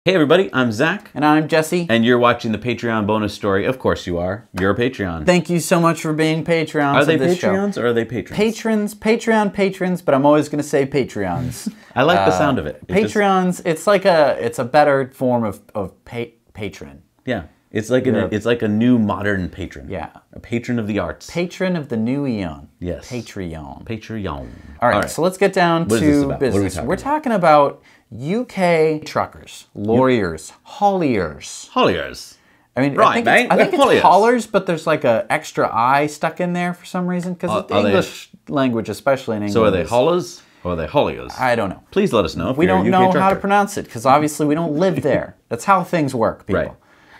Hey everybody, I'm Zach. And I'm Jesse. And you're watching the Patreon bonus story. Of course you are. You're a Patreon. Thank you so much for being Patreons. Are they Patreons or are they patrons? Patrons, Patreon patrons, but I'm always going to say Patreons. I like the sound of it. Patreons, it's a better form of patron. Yeah. It's like a new modern patron. Yeah. A patron of the arts. Patron of the new eon. Yes. Patreon. Patreon. All right, so let's get down to business. We're talking about UK truckers, lawyers, hauliers. Hauliers. I mean, right, I think it's haulers, but there's like an extra I stuck in there for some reason, because the English language, especially in English. So are they haulers or are they hauliers? I don't know. Please let us know if we you're don't a UK know trucker. how to pronounce it, because obviously we don't live there. That's how things work, people.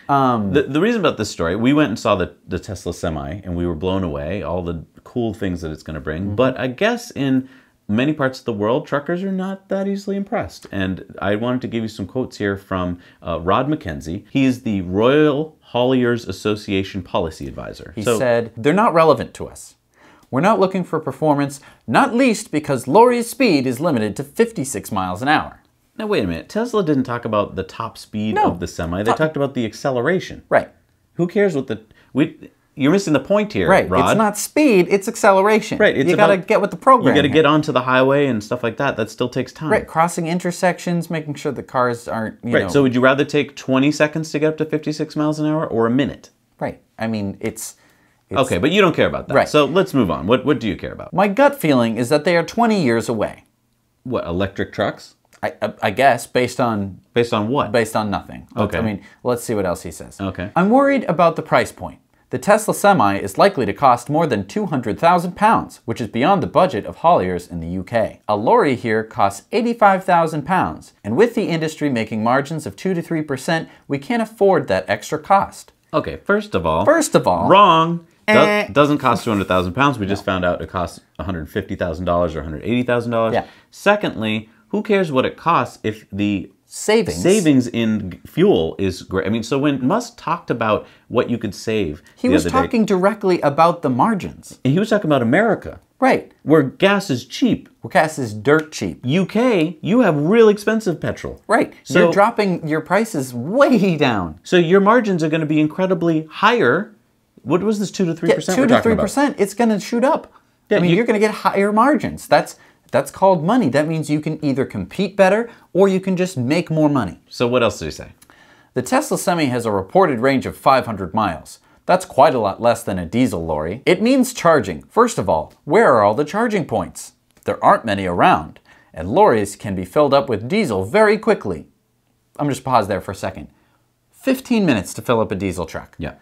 Right. The reason about this story, we went and saw the Tesla Semi, and we were blown away, all the cool things that it's going to bring. Mm-hmm. But I guess in many parts of the world, truckers are not that easily impressed. And I wanted to give you some quotes here from Rod McKenzie. He's the Royal Hauliers Association Policy Advisor. He said, "They're not relevant to us. We're not looking for performance, not least because lorry's speed is limited to 56 miles an hour. Now, wait a minute. Tesla didn't talk about the top speed of the Semi. They talked about the acceleration. Right. Who cares what you're missing the point here, right. Rod. It's not speed, it's acceleration. Right. You got to get with the program. You got to get onto the highway and stuff like that. That still takes time. Right. Crossing intersections, making sure the cars aren't, you know. So would you rather take 20 seconds to get up to 56 miles an hour or a minute? Right. I mean, it's okay, but you don't care about that. Right. So let's move on. What do you care about? My gut feeling is that they are 20 years away. What, electric trucks? I guess, based on... Based on what? Based on nothing. Okay. I mean, let's see what else he says. Okay. I'm worried about the price point. The Tesla Semi is likely to cost more than £200,000, which is beyond the budget of hauliers in the UK. A lorry here costs £85,000, and with the industry making margins of 2 to 3%, we can't afford that extra cost. Okay, first of all... Wrong! Doesn't cost £200,000. We just found out it costs $150,000 or $180,000. Yeah. Secondly, who cares what it costs if the savings in fuel is great? I mean, so when Musk talked about what you could save he was talking directly about the margins. And he was talking about America. Right. Where gas is cheap. Where gas is dirt cheap. UK, you have real expensive petrol. Right. So you're dropping your prices way down. So your margins are going to be incredibly higher. What was this 2 to 3% we're talking about? 2 to 3%. It's going to shoot up. Yeah, I mean, you're going to get higher margins. That's called money. That means you can either compete better or you can just make more money. So what else did he say? The Tesla Semi has a reported range of 500 miles. That's quite a lot less than a diesel lorry. It means charging. First of all, where are all the charging points? There aren't many around, and lorries can be filled up with diesel very quickly. I'm just pause there for a second. 15 minutes to fill up a diesel truck. Yeah.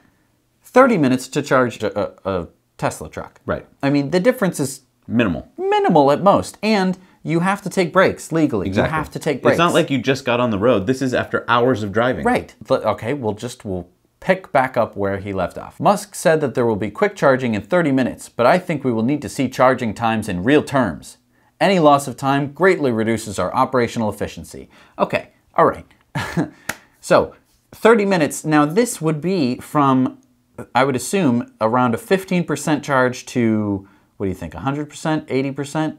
30 minutes to charge a Tesla truck. Right. I mean, the difference is minimal at most, and you have to take breaks legally. Exactly. You have to take breaks. It's not like you just got on the road. This is after hours of driving. Right. Okay, we'll pick back up where he left off. Musk said that there will be quick charging in 30 minutes, but I think we will need to see charging times in real terms. Any loss of time greatly reduces our operational efficiency. Okay, all right. So, 30 minutes. Now, this would be from, I would assume, around a 15% charge to, what do you think, 100%, 80%?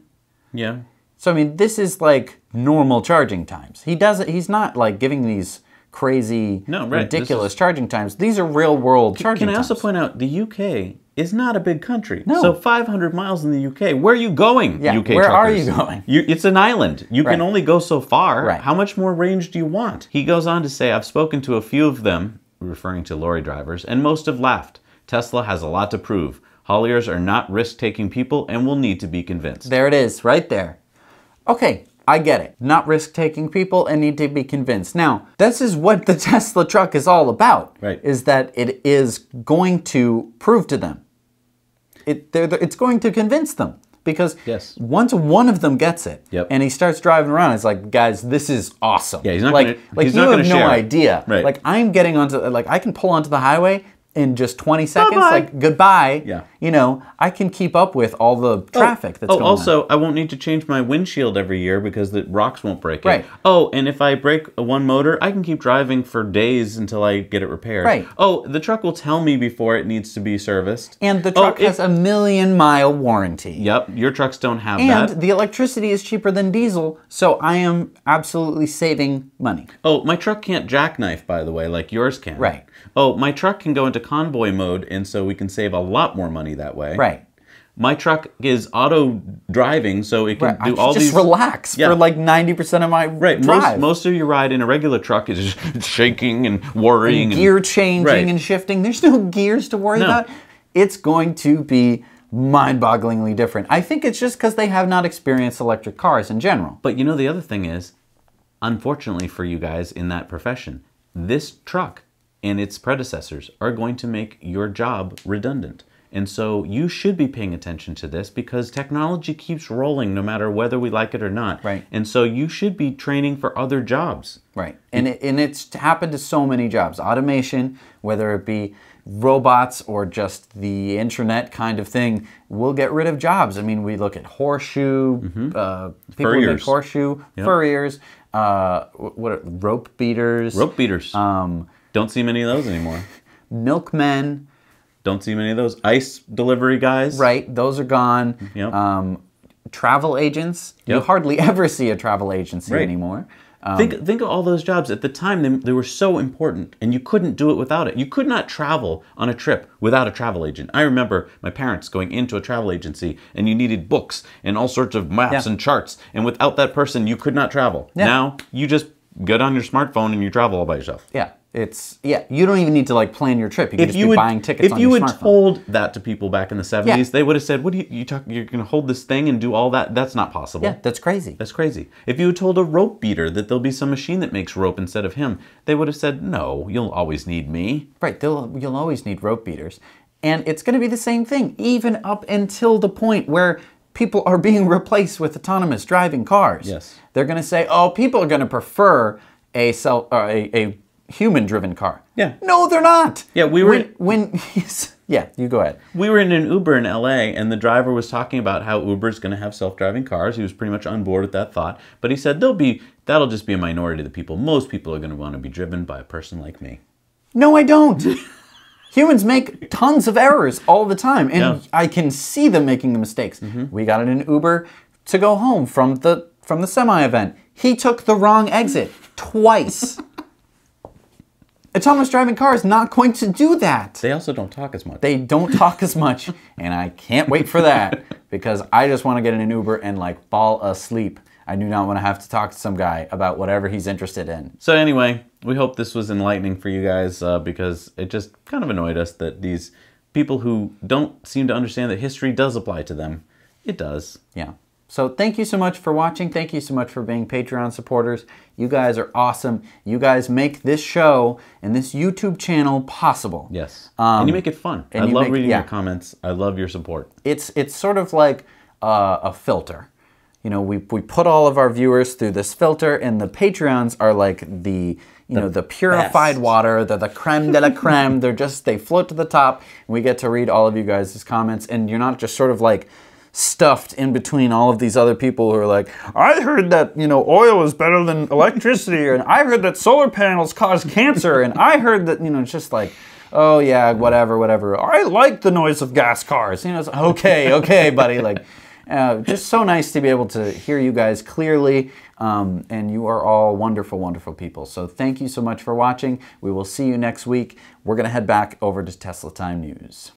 Yeah. So, I mean, this is like normal charging times. He's not like giving these crazy, ridiculous charging times. These are real world charging times. Can I also point out, the UK is not a big country. No. So 500 miles in the UK. Where are you going, yeah, UK where truckers? are you going? It's an island. You can only go so far. Right. How much more range do you want? He goes on to say, I've spoken to a few of them, referring to lorry drivers, and most have laughed. Tesla has a lot to prove. Hauliers are not risk-taking people and will need to be convinced. There it is, right there. Okay, I get it. Not risk-taking people and need to be convinced. Now, this is what the Tesla truck is all about. Right. Is that it is going to prove to them. It's going to convince them. Because once one of them gets it, and he starts driving around, it's like, guys, this is awesome. Yeah, he's not like, he's you not have no idea. Right. Like, I'm getting onto, like, I can pull onto the highway in just 20 seconds. Bye-bye. Like, goodbye. Yeah. you know, I can keep up with all the traffic that's going on. Also, I won't need to change my windshield every year because the rocks won't break it. Right. Oh, and if I break one motor, I can keep driving for days until I get it repaired. Right. Oh, the truck will tell me before it needs to be serviced. And the truck has a 1,000,000-mile warranty. Yep, your trucks don't have that. And the electricity is cheaper than diesel, so I am absolutely saving money. Oh, my truck can't jackknife, by the way, like yours can. Right. Oh, my truck can go into convoy mode, and so we can save a lot more money that way. Right. My truck is auto driving, so it can do all these. Just relax for like 90% of my drive. Most of your ride in a regular truck is just shaking and worrying. And gear changing and shifting. There's no gears to worry about. It's going to be mind-bogglingly different. I think it's just because they have not experienced electric cars in general. But you know, the other thing is, unfortunately for you guys in that profession, this truck and its predecessors are going to make your job redundant. And so you should be paying attention to this because technology keeps rolling no matter whether we like it or not. Right. And so you should be training for other jobs. Right. And it's happened to so many jobs. Automation, whether it be robots or just the internet kind of thing, will get rid of jobs. I mean, we look at horseshoe, people who make horseshoe, furriers, rope beaters. Rope beaters. Don't see many of those anymore. Milkmen. Don't see many of those. Ice delivery guys. Right, those are gone. Yep. Travel agents. Yep. You hardly ever see a travel agency anymore. Think of all those jobs. At the time, they were so important, and you couldn't do it without it. You could not travel on a trip without a travel agent. I remember my parents going into a travel agency, and you needed books and all sorts of maps and charts, and without that person, you could not travel. Yeah. Now, you just get on your smartphone and you travel all by yourself. Yeah. You don't even need to like plan your trip. You can just be buying tickets on your smartphone. If you had told that to people back in the 70s, they would have said, "What do you talk? You're going to hold this thing and do all that? That's not possible." Yeah, that's crazy. That's crazy. If you had told a rope beater that there'll be some machine that makes rope instead of him, they would have said, "No, you'll always need me." Right. You'll always need rope beaters, and it's going to be the same thing, even up until the point where people are being replaced with autonomous driving cars. Yes. They're going to say, "Oh, people are going to prefer a human-driven car." Yeah. No, they're not. Yeah, yeah, you go ahead. We were in an Uber in LA, and the driver was talking about how Uber's going to have self-driving cars. He was pretty much on board with that thought, but he said that'll just be a minority of the people. Most people are going to want to be driven by a person like me. No, I don't. Humans make tons of errors all the time, and I can see them making the mistakes. We got in an Uber to go home from the semi event. He took the wrong exit twice. Autonomous driving cars not going to do that. They also don't talk as much. They don't talk as much, and I can't wait for that because I just want to get in an Uber and like fall asleep. I do not want to have to talk to some guy about whatever he's interested in. So anyway, we hope this was enlightening for you guys because it just kind of annoyed us that these people who don't seem to understand that history does apply to them, it does. Yeah. So thank you so much for watching. Thank you so much for being Patreon supporters. You guys are awesome. You guys make this show and this YouTube channel possible. Yes. And you make it fun. I love reading your comments. I love your support. It's sort of like a filter. You know, we put all of our viewers through this filter, and the Patreons are like the purified water. They're the creme de la creme. They float to the top, and we get to read all of you guys' comments, and you're not just sort of like stuffed in between all of these other people who are like, I heard that, oil is better than electricity, and I heard that solar panels cause cancer, and I heard that, it's just like, oh yeah, whatever. I like the noise of gas cars. It's okay, buddy. Like, just so nice to be able to hear you guys clearly, and you are all wonderful, wonderful people. So thank you so much for watching. We will see you next week. We're going to head back over to Tesla Time News.